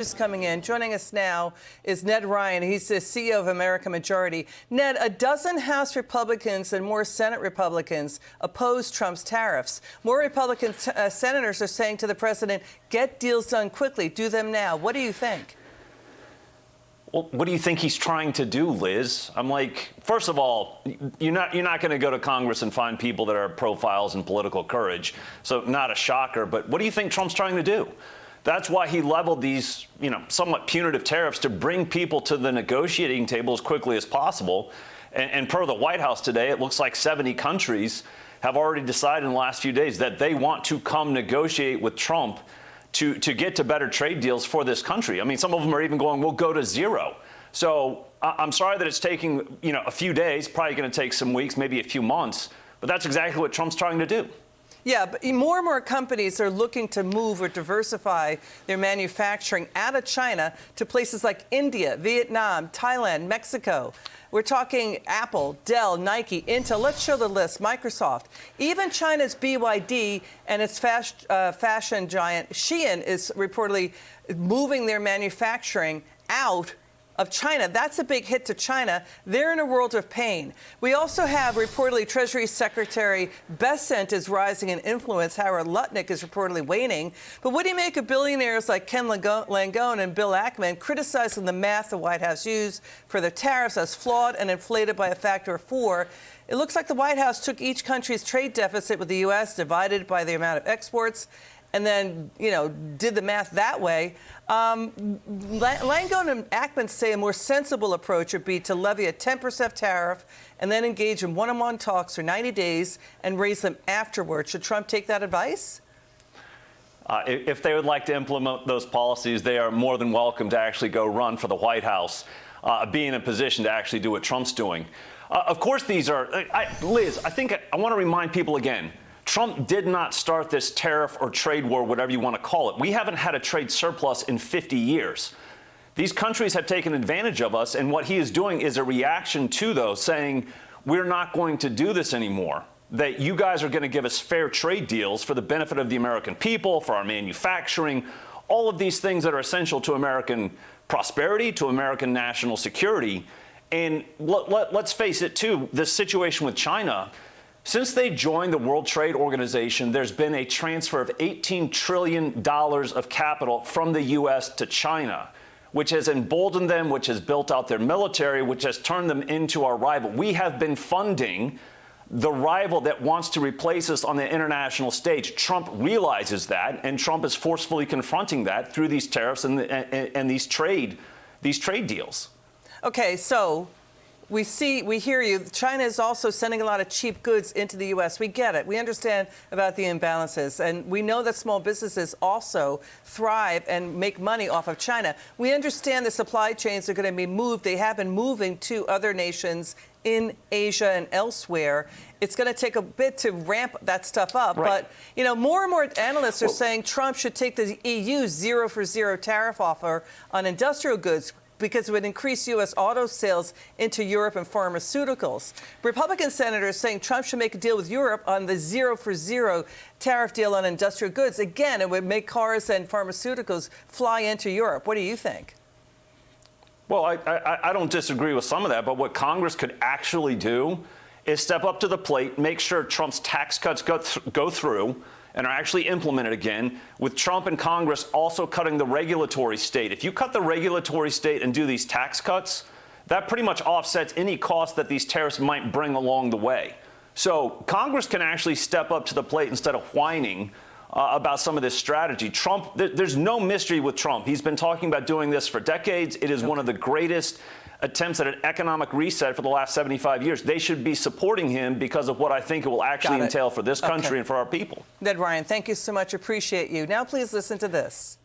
Just coming in. Joining us now is Ned Ryun. He's the CEO of American Majority. Ned, a dozen House Republicans and more Senate Republicans oppose Trump's tariffs. More Republican senators are saying to the president, get deals done quickly. Do them now. What do you think? Well, what do you think he's trying to do, Liz? I'm like, first of all, you're not going to go to Congress and find people that are profiles in political courage. So not a shocker. But what do you think Trump's trying to do? That's why he leveled these, somewhat punitive tariffs to bring people to the negotiating table as quickly as possible. And per the White House today, it looks like 70 countries have already decided in the last few days that they want to come negotiate with Trump to get to better trade deals for this country. I mean, some of them are even going, we'll go to zero. So I'm sorry that it's taking, a few days, probably going to take some weeks, maybe a few months. But that's exactly what Trump's trying to do. Yeah, but more and more companies are looking to move or diversify their manufacturing out of China to places like India, Vietnam, Thailand, Mexico. We're talking Apple, Dell, Nike, Intel. Let's show the list. Microsoft. Even China's BYD and its fashion giant Shein is reportedly moving their manufacturing out of China. That's a big hit to China. They're in a world of pain. We also have reportedly Treasury Secretary Bessent is rising in influence. Howard Lutnick is reportedly waning. But what do you make of billionaires like Ken Langone and Bill Ackman criticizing the math the White House used for the tariffs as flawed and inflated by a factor of 4? It looks like the White House took each country's trade deficit with the U.S., divided by the amount of exports, and then, did the math that way. Langone and Ackman say a more sensible approach would be to levy a 10% tariff and then engage in one-on-one talks for 90 days and raise them afterwards. Should Trump take that advice? If they would like to implement those policies, they are more than welcome to actually go run for the White House, be in a position to actually do what Trump's doing. Of course, these are, Liz, I want to remind people again, Trump did not start this tariff or trade war, whatever you want to call it. We haven't had a trade surplus in 50 years. These countries have taken advantage of us, and what he is doing is a reaction to those, saying, we're not going to do this anymore, that you guys are going to give us fair trade deals for the benefit of the American people, for our manufacturing, all of these things that are essential to American prosperity, to American national security. And let's face it, too, this situation with China, since they joined the World Trade Organization, there's been a transfer of $18 trillion of capital from the U.S. to China, which has emboldened them, which has built out their military, which has turned them into our rival. We have been funding the rival that wants to replace us on the international stage. Trump realizes that, and Trump is forcefully confronting that through these tariffs and these trade deals. Okay, so we hear you. China is also sending a lot of cheap goods into the U.S. We get it. We understand about the imbalances. And we know that small businesses also thrive and make money off of China. We understand the supply chains are going to be moved. They have been moving to other nations in Asia and elsewhere. It's going to take a bit to ramp that stuff up. Right. But, more and more analysts are saying Trump should take the EU's 0-for-0 tariff offer on industrial goods, because it would increase U.S. auto sales into Europe and pharmaceuticals. Republican senators saying Trump should make a deal with Europe on the 0-for-0 tariff deal on industrial goods. Again, it would make cars and pharmaceuticals fly into Europe. What do you think? Well, I don't disagree with some of that, but what Congress could actually do is step up to the plate, make sure Trump's tax cuts go through and are actually implemented again, with Trump and Congress also cutting the regulatory state. If you cut the regulatory state and do these tax cuts, that pretty much offsets any cost that these tariffs might bring along the way. So Congress can actually step up to the plate instead of whining about some of this strategy. Trump, there's no mystery with Trump. He's been talking about doing this for decades. It is one of the greatest attempts at an economic reset for the last 75 years. They should be supporting him because of what I think it will actually entail for this country and for our people. Ned Ryun, thank you so much. Appreciate you. Now please listen to this.